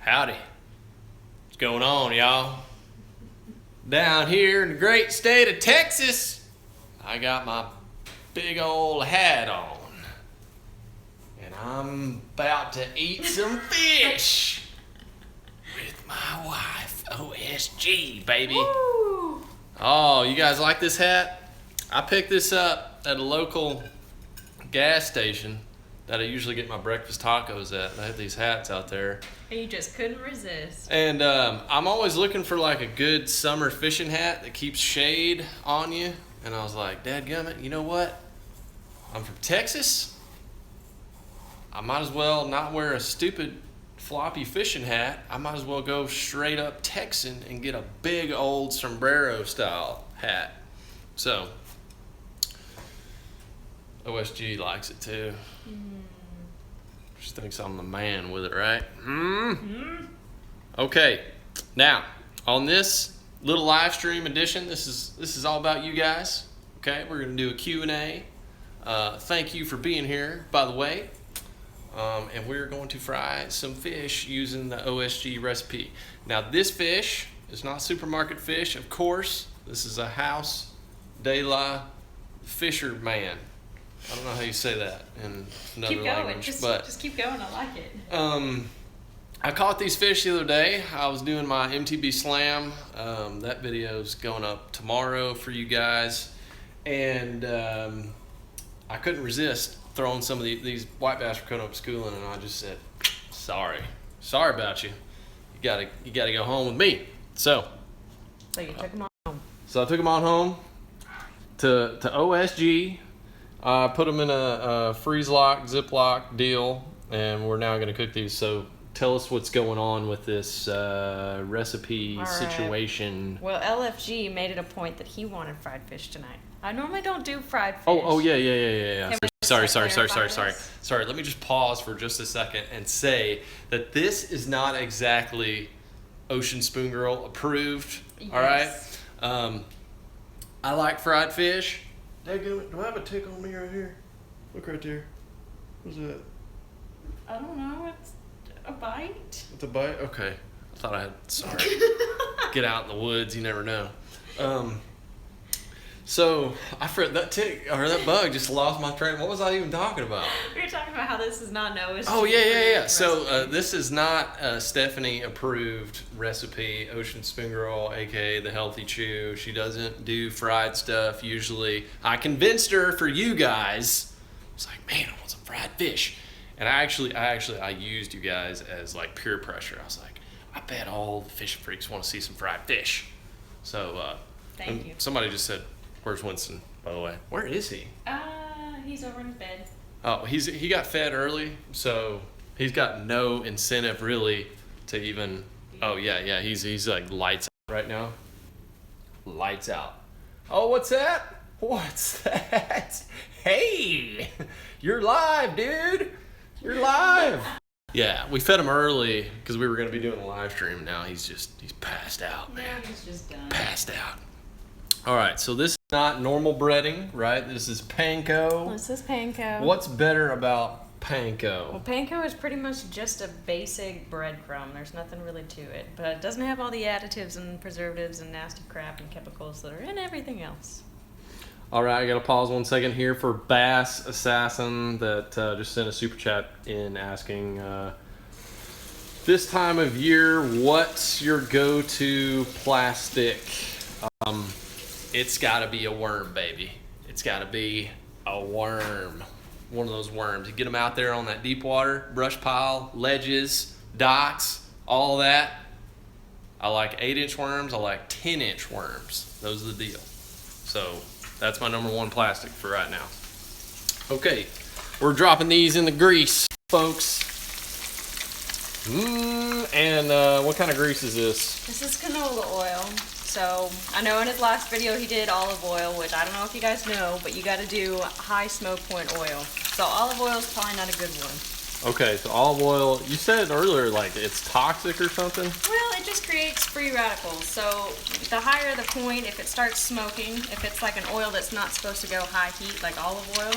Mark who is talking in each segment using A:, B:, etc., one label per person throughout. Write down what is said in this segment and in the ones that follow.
A: Howdy. What's going on, y'all? Down here in the great state of Texas, I got my big old hat on. And I'm about to eat some fish with my wife, OSG, baby.
B: Woo.
A: Oh, you guys like this hat? I picked this up at a local gas station that I usually get my breakfast tacos at. They have these hats out there.
B: And you just couldn't resist.
A: And I'm always looking for like a good summer fishing hat that keeps shade on you. And I was like, dadgummit, you know what? I'm from Texas. I might as well not wear a stupid floppy fishing hat. I might as well go straight up Texan and get a big old sombrero style hat. So OSG likes it too. She thinks I'm the man with it, right? Okay, now on this little live stream edition, this is all about you guys. Okay, we're gonna do a Q&A. Thank you for being here, by the way. And we're going to fry some fish using the OSG recipe. Now this fish is not supermarket fish, of course. This is a house de la fisherman. I don't know how you say that in another language.
B: Just keep going. I like it.
A: I caught these fish the other day. I was doing my MTB Slam. That video's going up tomorrow for you guys. And I couldn't resist throwing some of these white bass were coming up schooling, and I just said, sorry about you. You gotta go home with me. So
B: you took them on home.
A: So I took them on home to OSG. I put them in a freeze lock, Ziploc deal, and we're now going to cook these. So tell us what's going on with this recipe situation.
B: Well, LFG made it a point that he wanted fried fish tonight. I normally don't do fried fish.
A: Oh yeah. Sorry.
B: This?
A: Sorry, let me just pause for just a second and say that this is not exactly Ocean Spoon Girl approved.
B: Yes.
A: All right? I like fried fish. Dadgummit, do I have a tick on me right here? Look right there. What's that?
B: I don't know. It's a bite.
A: It's a bite? Okay. I thought I had, sorry. Get out in the woods, you never know. So that bug just lost my train. What was I even talking about?
B: We were talking about how this is not an OSG.
A: Oh, yeah. So this is not a Stephanie approved recipe. Ocean Spoon Girl, aka the Healthy Chew. She doesn't do fried stuff usually. I convinced her for you guys. I was like, man, I want some fried fish. And I used you guys as like peer pressure. I was like, I bet all the fish freaks want to see some fried fish. So
B: Thank you.
A: Somebody just said, where's Winston, by the way? Where is he?
B: He's over in bed.
A: Oh, he got fed early, so he's got no incentive really to even. Oh yeah. He's like lights out right now. Lights out. Oh, what's that? What's that? Hey, you're live, dude. You're live. Yeah, we fed him early because we were gonna be doing a live stream. Now he's passed out, man.
B: Yeah, he's just done.
A: Passed out. All right, so this is not normal breading, right? This is panko.
B: This is panko.
A: What's better about panko?
B: Well, panko is pretty much just a basic breadcrumb. There's nothing really to it, but it doesn't have all the additives and preservatives and nasty crap and chemicals that are in everything else.
A: All right, I got to pause 1 second here for Bass Assassin that just sent a super chat in asking, this time of year, what's your go-to plastic? It's got to be a worm, baby. It's got to be a worm. One of those worms. You get them out there on that deep water, brush pile, ledges, docks, all that. I like 8-inch worms. I like 10-inch worms. Those are the deal. So that's my number one plastic for right now. Okay, we're dropping these in the grease, folks. And what kind of grease is this?
B: This is canola oil. So I know in his last video he did olive oil, which I don't know if you guys know, but you got to do high smoke point oil. So olive oil is probably not a good one.
A: Okay, so olive oil, you said earlier like it's toxic or something?
B: Well, it just creates free radicals. So the higher the point, if it starts smoking, if it's like an oil that's not supposed to go high heat like olive oil,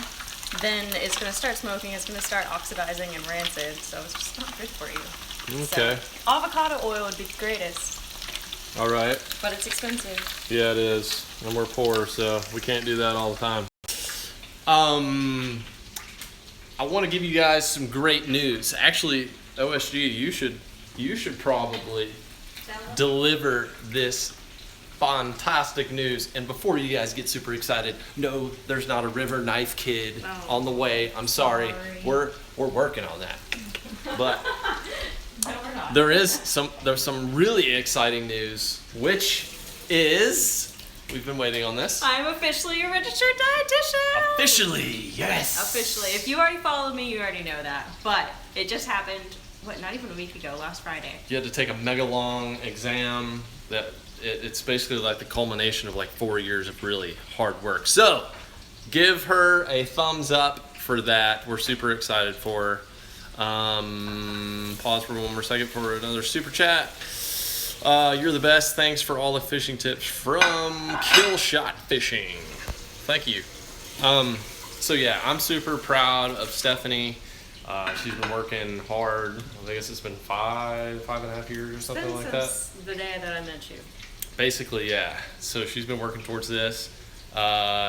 B: then it's going to start smoking, it's going to start oxidizing and rancid, so it's just not good for you.
A: Okay.
B: So, avocado oil would be the greatest.
A: All right.
B: But it's expensive.
A: Yeah, it is. And we're poor, so we can't do that all the time. I want to give you guys some great news. Actually, OSG, you should probably deliver this fantastic news. And before you guys get super excited, no, there's not a river knife kid on the way. I'm sorry. We're working on that. But
B: No, we're not.
A: there's some really exciting news, which is we've been waiting on this.
B: I'm officially a registered dietitian.
A: Officially, yes.
B: Officially. If you already followed me, you already know that. But it just happened, not even a week ago, last Friday.
A: You had to take a mega long exam that it's basically like the culmination of like 4 years of really hard work. So give her a thumbs up for that. We're super excited for her. Pause for one more second for another super chat. You're the best. Thanks for all the fishing tips from Kill Shot Fishing. Thank you. So yeah, I'm super proud of Stephanie. She's been working hard. I guess it's been five and a half years or something like that.
B: Since the day that I met you.
A: Basically, yeah. So she's been working towards this.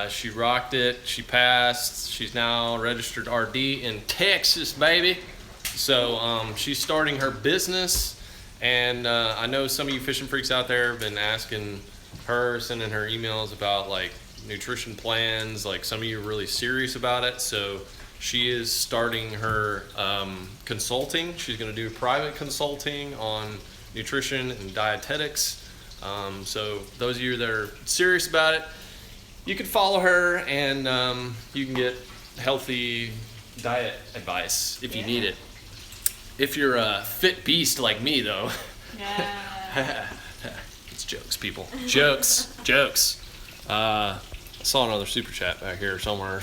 A: She rocked it. She passed. She's now registered RD in Texas, baby. So she's starting her business. And I know some of you fishing freaks out there have been asking her, sending her emails about like nutrition plans. Like some of you are really serious about it. So she is starting her consulting. She's going to do private consulting on nutrition and dietetics. So those of you that are serious about it, you can follow her and you can get healthy diet advice if you need it. If you're a fit beast like me, though.
B: Yeah.
A: It's jokes, people. Jokes. I saw another super chat back here somewhere.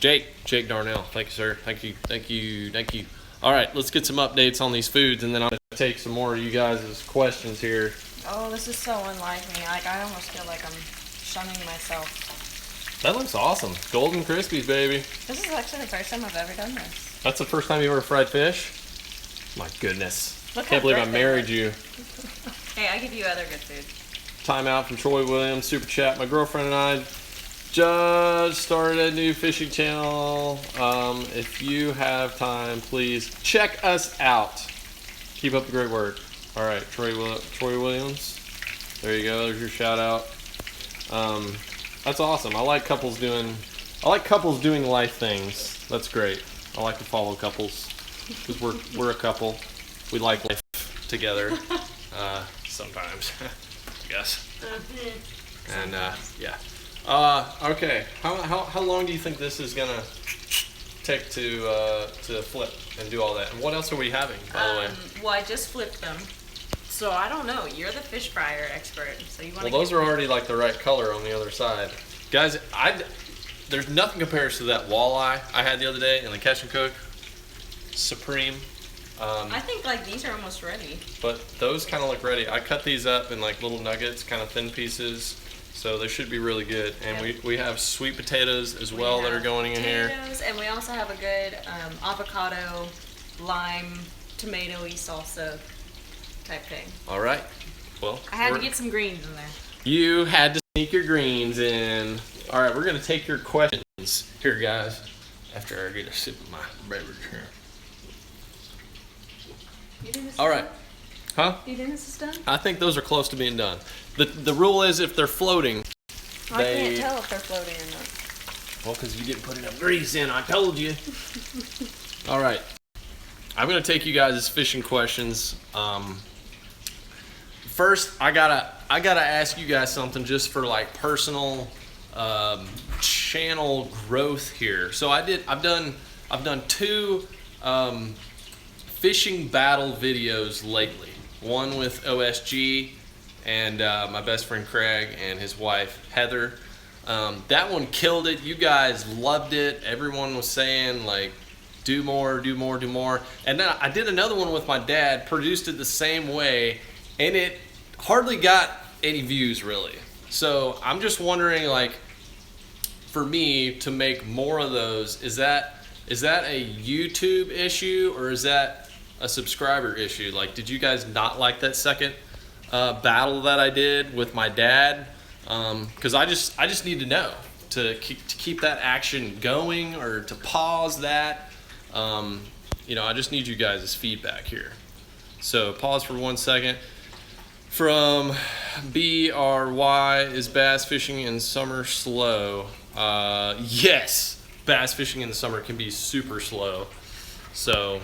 A: Jake Darnell. Thank you, sir. Thank you. All right, let's get some updates on these foods, and then I'm going to take some more of you guys' questions here.
B: Oh, this is so unlike me. Like, I almost feel like I'm shunning myself.
A: That looks awesome. Golden Crispies, baby.
B: This is actually the first time I've ever done this.
A: That's the first time you ever fried fish? My goodness.
B: Look
A: Can't
B: how
A: believe I
B: great they
A: married
B: look.
A: you.
B: Hey, I give you other good food.
A: Timeout from Troy Williams, super chat. My girlfriend and I just started a new fishing channel. If you have time, please check us out. Keep up the great work. All right, Troy Williams. There you go. There's your shout out. That's awesome. I like couples doing life things. That's great. I like to follow couples because we're a couple. We like life together. Sometimes, I guess. And yeah. Okay. How long do you think this is gonna take to flip and do all that? And what else are we having, by the way?
B: Well, I just flipped them, so I don't know. You're the fish fryer expert, so you want to.
A: Well, those are already like the right color on the other side, guys. There's nothing compares to that walleye I had the other day in the Catch and Cook. Supreme.
B: I think like these are almost ready.
A: But those kind of look ready. I cut these up in like little nuggets, kind of thin pieces, so they should be really good. And
B: Yep.
A: we have sweet potatoes as well that are going in here.
B: Potatoes, and we also have a good avocado, lime, tomato-y salsa type thing.
A: All right. Well,
B: I had to get some greens in there.
A: you had to sneak your greens in. All right, we're gonna take your questions here, guys. After I get a sip of my beverage here.
B: You think this
A: All
B: is
A: right.
B: done?
A: Huh?
B: Do you think this is done?
A: I think those are close to being done. The rule is if they're floating,
B: I can't tell if they're floating or not.
A: well, because you didn't put enough grease in, I told you. All right. I'm going to take you guys' fishing questions. First, I gotta ask you guys something just for like personal channel growth here. So I've done two fishing battle videos lately. One with OSG and my best friend Craig and his wife Heather. That one killed it. You guys loved it. Everyone was saying like, do more. And then I did another one with my dad, produced it the same way, and it hardly got any views really. So I'm just wondering, like, for me to make more of those, is that a YouTube issue, or is that a subscriber issue. Like, did you guys not like that second battle that I did with my dad? Because I just need to know to keep that action going or to pause that. You know, I just need you guys' feedback here. So pause for 1 second. From BRY, is bass fishing in summer slow? Yes, bass fishing in the summer can be super slow. So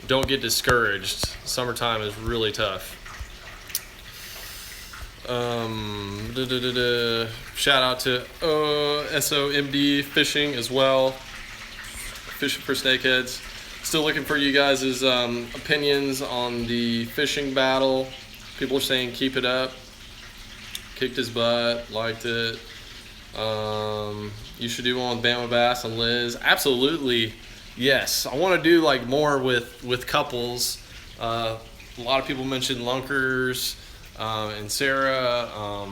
A: don't get discouraged. Summertime is really tough. Shout out to SOMD Fishing as well. Fishing for Snakeheads. Still looking for you guys' opinions on the fishing battle. People are saying keep it up. Kicked his butt, liked it. You should do one with Bama Bass and Liz. Absolutely, yes. I want to do like more with couples. A lot of people mentioned Lunkers and Sarah.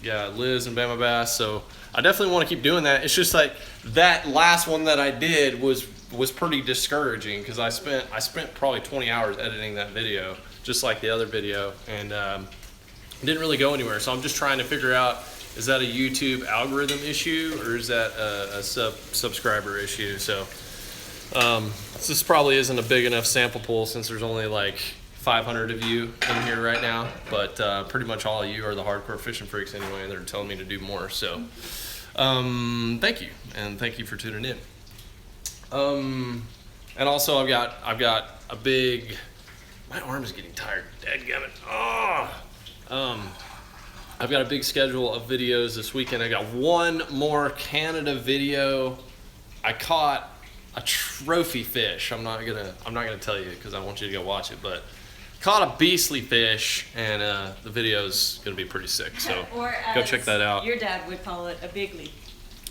A: Yeah, Liz and Bama Bass. So I definitely want to keep doing that. It's just like that last one that I did was pretty discouraging because I spent probably 20 hours editing that video, just like the other video, and didn't really go anywhere. So I'm just trying to figure out, is that a YouTube algorithm issue or is that a subscriber issue? So this probably isn't a big enough sample pool since there's only like 500 of you in here right now, but pretty much all of you are the hardcore fishing freaks anyway, and they're telling me to do more. So thank you, and thank you for tuning in. And also I've got a big, my arm is getting tired, dadgummit. I've got a big schedule of videos this weekend. I got one more Canada video. I caught a trophy fish. I'm not gonna tell you because I want you to go watch it, but caught a beastly fish, and the video's gonna be pretty sick. So go check that out.
B: Your dad would call it a bigly.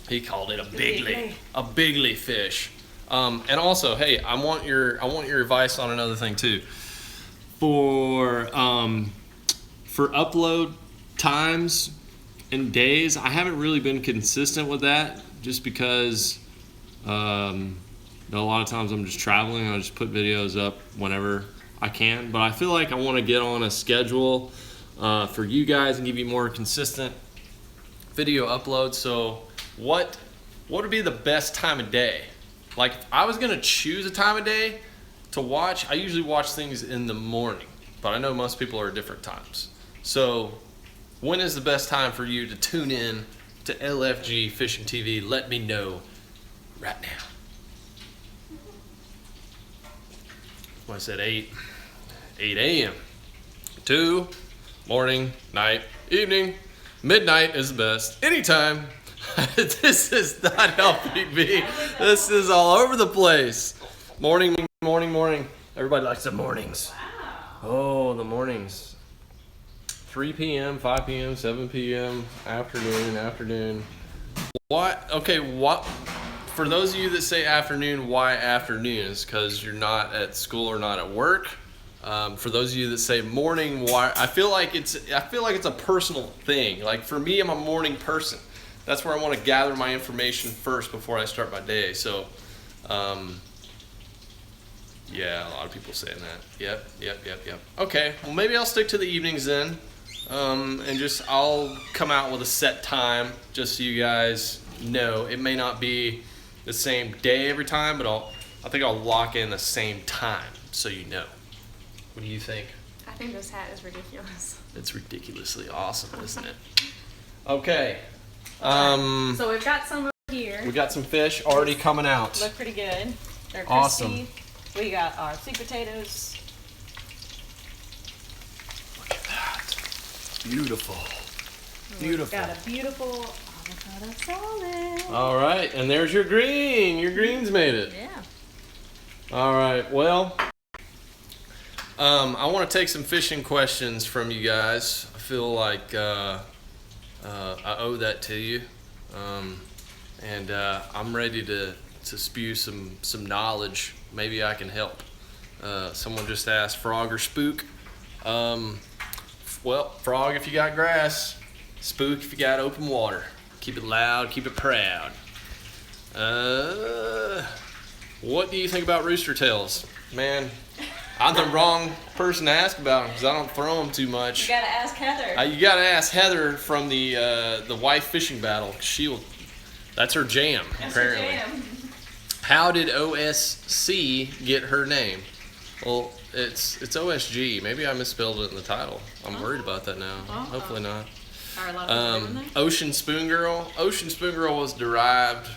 A: He called it a bigly fish. And also, hey, I want your advice on another thing too. For upload times and days, I haven't really been consistent with that, just because a lot of times I'm just traveling. I just put videos up whenever I can, but I feel like I want to get on a schedule for you guys and give you more consistent video uploads. So what would be the best time of day? Like, if I was gonna choose a time of day to watch, I usually watch things in the morning, but I know most people are at different times. So when is the best time for you to tune in to LFG Fishing TV? Let me know right now. Well, I said 8 a.m. 2, morning, night, evening, midnight is the best. Anytime. This is not helping me. This is all over the place. Morning. Everybody likes the mornings.
B: Wow.
A: Oh, the mornings. 3 p.m., 5 p.m., 7 p.m., afternoon. What? Okay, what? For those of you that say afternoon, why afternoons? Because you're not at school or not at work. For those of you that say morning, why? I feel like it's a personal thing. Like, for me, I'm a morning person. That's where I want to gather my information first before I start my day. So, yeah, a lot of people saying that. Yep. Okay, well, maybe I'll stick to the evenings then, and I'll come out with a set time just so you guys know. It may not be the same day every time, but I think I'll lock in the same time so you know. What do you think?
B: I think this hat is ridiculous.
A: It's ridiculously awesome, isn't it? Okay.
B: So we've got some over here.
A: We got some fish already coming out.
B: Look pretty good. They're crispy.
A: Awesome.
B: We got our sweet potatoes.
A: Look at that. Beautiful.
B: We've got a beautiful avocado salad.
A: All right, and there's your green. Your greens made it.
B: Yeah.
A: All right, well, I want to take some fishing questions from you guys. I feel like I owe that to you, and I'm ready to spew some knowledge. Maybe I can help. Someone just asked, frog or spook? Well, frog if you got grass, spook if you got open water. Keep it loud, keep it proud. What do you think about rooster tails? Man, I'm the wrong person to ask about them because I don't throw them too much.
B: You gotta ask Heather.
A: You gotta ask Heather from the wife fishing battle. That's her jam.
B: That's
A: apparently.
B: her jam.
A: How did OSC get her name? Well, it's OSG. Maybe I misspelled it in the title. I'm worried about that now. Hopefully not.
B: Are a lot of people doing that?
A: Ocean Spoon Girl. Ocean Spoon Girl was derived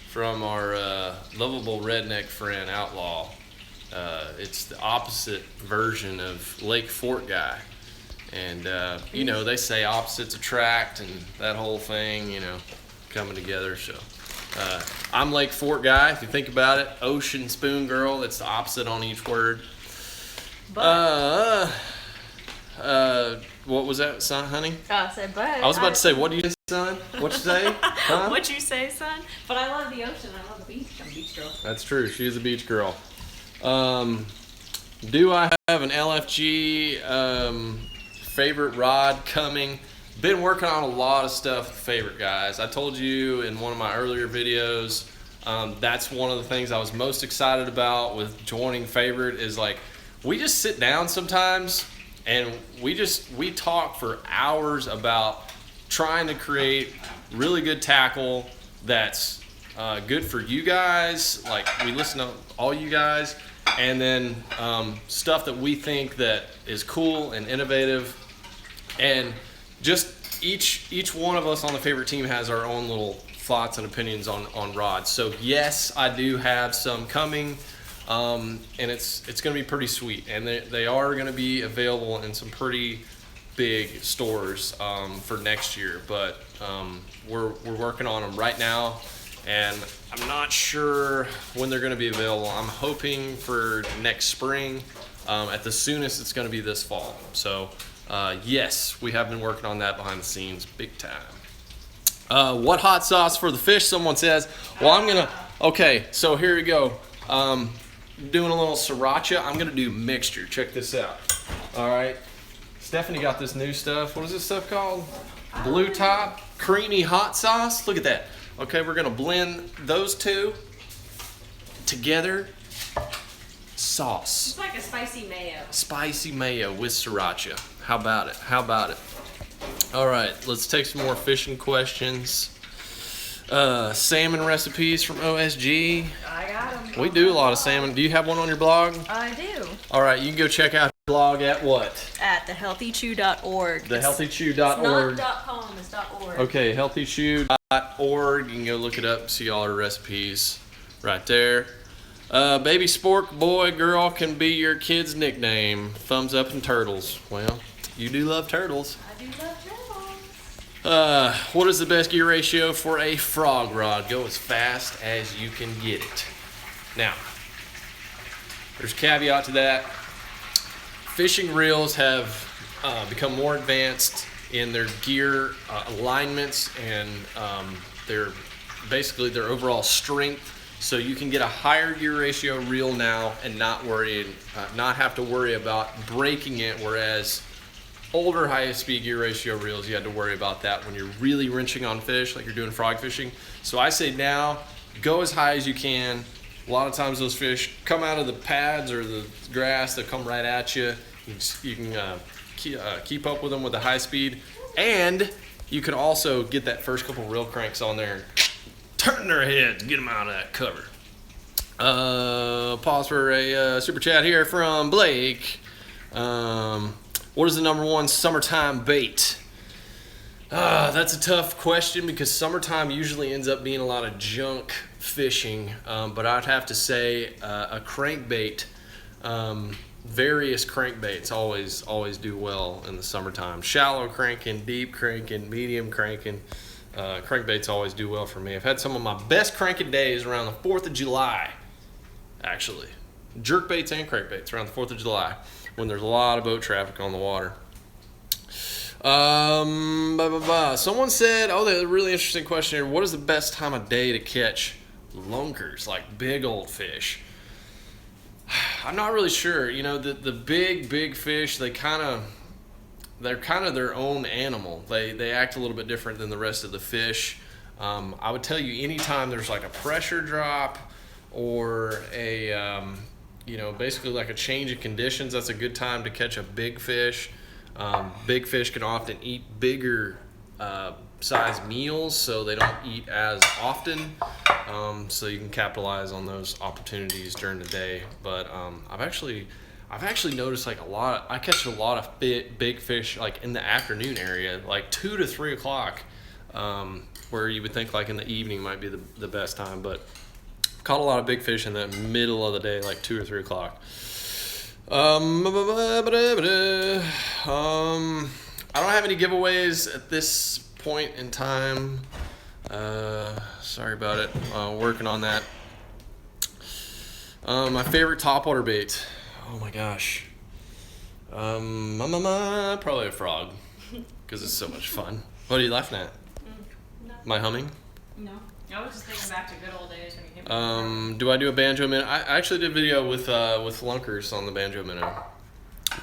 A: from our lovable redneck friend Outlaw. It's the opposite version of Lakeforkguy. And, you know, they say opposites attract and that whole thing, you know, coming together. So I'm Lakeforkguy, if you think about it. Ocean Spoon Girl, that's the opposite on each word.
B: But.
A: What was that, son, honey?
B: I said, but.
A: I was about to say, what do you say, son? What'd you say? Huh?
B: What'd you say, son? But I love the ocean. I love the beach. I'm a beach girl.
A: That's true. She is a beach girl. Do I have an LFG favorite rod coming? Been working on a lot of stuff with favorite guys. I told you in one of my earlier videos, that's one of the things I was most excited about with joining favorite is like, we just sit down sometimes and we talk for hours about trying to create really good tackle that's good for you guys. Like we listen to all you guys, and then stuff that we think that is cool and innovative, and just each one of us on the favorite team has our own little thoughts and opinions on rods. So yes, I do have some coming. And it's going to be pretty sweet, and they are going to be available in some pretty big stores for next year. But we're working on them right now, and I'm not sure when they're going to be available. I'm hoping for next spring. At the soonest, it's going to be this fall. So yes, we have been working on that behind the scenes, big time. What hot sauce for the fish? Someone says. Well, I'm gonna. Okay, so here we go. Doing a little sriracha. I'm gonna do mixture. Check this out. All right, Stephanie got this new stuff. What is this stuff called? Blue Top creamy hot sauce. Look at that. Okay, we're gonna blend those two together. Sauce.
B: It's like a spicy mayo.
A: Spicy mayo with sriracha. How about it? How about it? All right, let's take some more fishing questions. Salmon recipes from OSG.
B: I got them.
A: We do a lot of salmon. Do you have one on your blog?
B: I do.
A: All right, you can go check out the blog at what?
B: At thehealthychew.org.
A: Thehealthychew.org.
B: It's not .com, it's .org.
A: Okay, healthychew.org. You can go look it up, see all our recipes right there. Baby spork boy, girl can be your kid's nickname. Thumbs up and turtles. Well, you do love turtles.
B: I do love turtles.
A: What is the best gear ratio for a frog rod? Go as fast as you can get it. Now, there's a caveat to that. Fishing reels have become more advanced in their gear alignments and their overall strength. So you can get a higher gear ratio reel now and not have to worry about breaking it, whereas older highest speed gear ratio reels, you had to worry about that when you're really wrenching on fish, like you're doing frog fishing. So I say now, go as high as you can. A lot of times those fish come out of the pads or the grass, they come right at you. You can keep up with them with the high speed. And you can also get that first couple reel cranks on there and turn their heads, get them out of that cover. Pause for a super chat here from Blake. What is the number one summertime bait? That's a tough question because summertime usually ends up being a lot of junk fishing. But I'd have to say a crankbait. Various crankbaits always do well in the summertime. Shallow cranking, deep cranking, medium cranking. Crankbaits always do well for me. I've had some of my best cranking days around the 4th of July, actually. Jerkbaits and crankbaits around the 4th of July, when there's a lot of boat traffic on the water. Someone said, a really interesting question here. What is the best time of day to catch lunkers, like big old fish? I'm not really sure. You know, the big fish, they're kind of their own animal. They act a little bit different than the rest of the fish. I would tell you anytime there's like a pressure drop or basically like a change of conditions, that's a good time to catch a big fish. Big fish can often eat bigger size meals, so they don't eat as often. So you can capitalize on those opportunities during the day. But I've actually noticed like I catch a lot of big fish like in the afternoon area, like 2 to 3 o'clock, where you would think like in the evening might be the best time. But caught a lot of big fish in the middle of the day, like 2 or 3 o'clock. I don't have any giveaways at this point in time. Sorry about it. Working on that. My favorite topwater bait. Oh my gosh. Probably a frog, because it's so much fun. What are you laughing at?
B: No.
A: My humming?
B: No. I was just thinking back to good old days when you came.
A: Do I do a banjo minnow? I actually did a video with flunkers on the banjo minnow.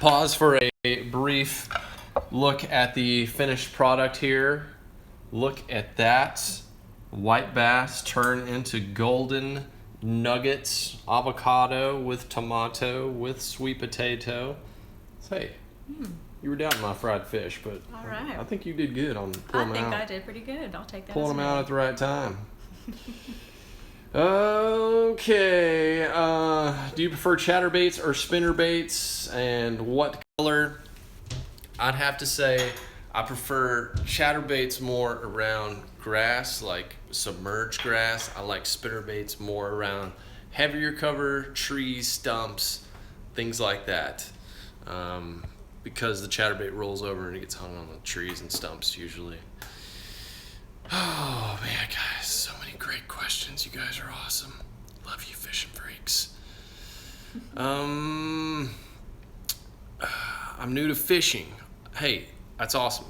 A: Pause for a brief look at the finished product here. Look at that. White bass turn into golden nuggets, avocado with tomato with sweet potato. Hey, you were doubting my fried fish, but
B: all right.
A: I think you did good on pulling them out.
B: I think I did pretty good. I'll take that.
A: Pulling them out at the right time. Okay. Do you prefer chatterbaits or spinnerbaits, and what color? I'd have to say I prefer chatterbaits more around grass, like submerged grass. I like spinnerbaits more around heavier cover, trees, stumps, things like that. Because the chatterbait rolls over and it gets hung on the trees and stumps usually. Oh man, guys, so many great questions. You guys are awesome. Love you, fishing freaks. I'm new to fishing. Hey, that's awesome.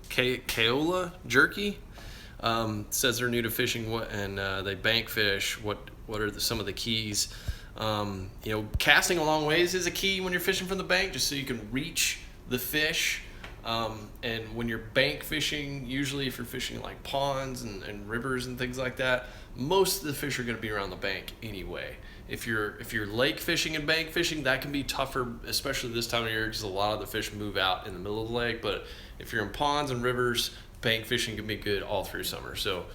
A: Kaola Jerky says they're new to fishing. And they bank fish. What are some of the keys? Casting a long ways is a key when you're fishing from the bank, just so you can reach the fish. And when you're bank fishing, usually if you're fishing like ponds and rivers and things like that, most of the fish are going to be around the bank anyway. If you're lake fishing and bank fishing, that can be tougher, especially this time of year, because a lot of the fish move out in the middle of the lake. But if you're in ponds and rivers, bank fishing can be good all through summer. So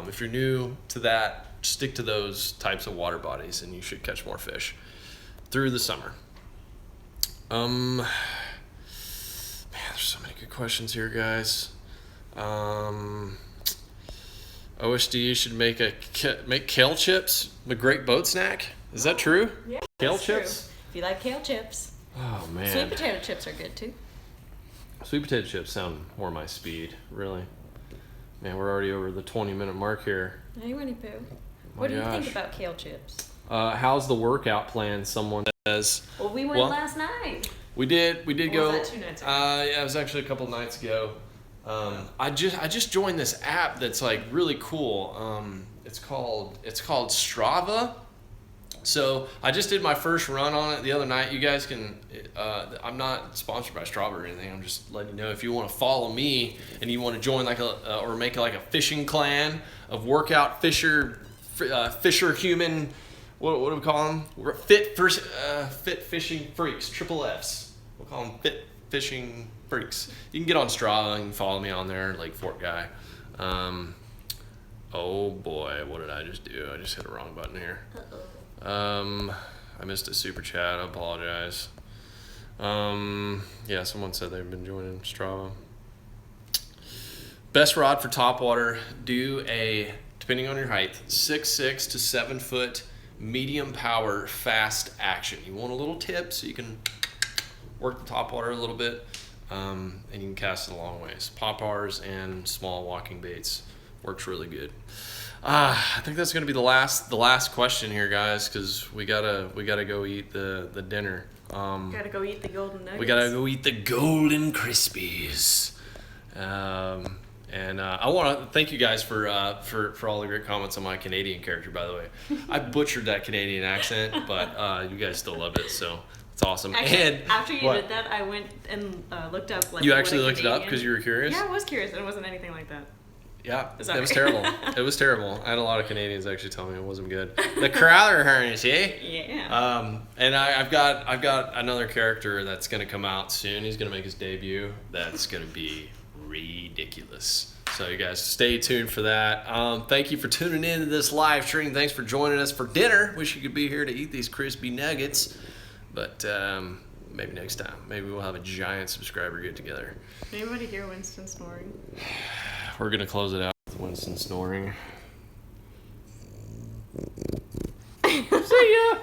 A: if you're new to that, stick to those types of water bodies and you should catch more fish through the summer. Man, there's so many good questions here, guys. OSG should make kale chips a great boat snack. Is that true?
B: Yeah,
A: kale
B: that's
A: chips.
B: True. If you like kale chips.
A: Oh man.
B: Sweet potato chips are good too.
A: Sweet potato chips sound more my speed, really. Man, we're already over the 20-minute mark here.
B: Hey, Winnie Pooh. What do you think about kale chips?
A: How's the workout plan? Someone says.
B: Well, we went last night.
A: We did go.
B: Was that 2 nights ago?
A: Yeah, it was actually a couple nights ago. I just joined this app that's like really cool. It's called Strava. So I just did my first run on it the other night. You guys can. I'm not sponsored by Strava or anything. I'm just letting you know, if you want to follow me and you want to join or make like a fishing clan of workout fisher human. What do we call them? Fit fishing freaks. Triple Fs. We'll call them fit fishing freaks. You can get on Strava and follow me on there, Lakeforkguy. Oh boy, what did I just do? I just hit a wrong button here. I missed a super chat. I apologize. Yeah, someone said they've been joining Strava. Best rod for topwater. Do a, depending on your height, 6'6" to 7 foot medium power fast action. You want a little tip so you can work the topwater a little bit, and you can cast it a long ways. Pop-Rs and small walking baits works really good. I think that's gonna be the last question here, guys, because we gotta go eat the dinner.
B: Gotta go eat the golden nuggets.
A: We gotta go eat the golden crispies. And I want to thank you guys for all the great comments on my Canadian character. By the way, I butchered that Canadian accent, but you guys still loved it, so it's awesome.
B: Actually,
A: and
B: after you did that, I went and looked up.
A: You actually looked it up because you were curious?
B: Yeah, I was curious, and it wasn't anything like that.
A: Yeah, it
B: Sorry.
A: was terrible. It was terrible. I had a lot of Canadians actually tell me it wasn't good. The Crowler harness, eh?
B: Yeah.
A: And I've got another character that's gonna come out soon. He's gonna make his debut. That's gonna be ridiculous. So you guys stay tuned for that. Thank you for tuning in to this live stream. Thanks for joining us for dinner. Wish you could be here to eat these crispy nuggets, but maybe next time. Maybe we'll have a giant subscriber get together.
B: Anybody hear Winston snoring?
A: We're gonna close it out with Winston snoring. See ya.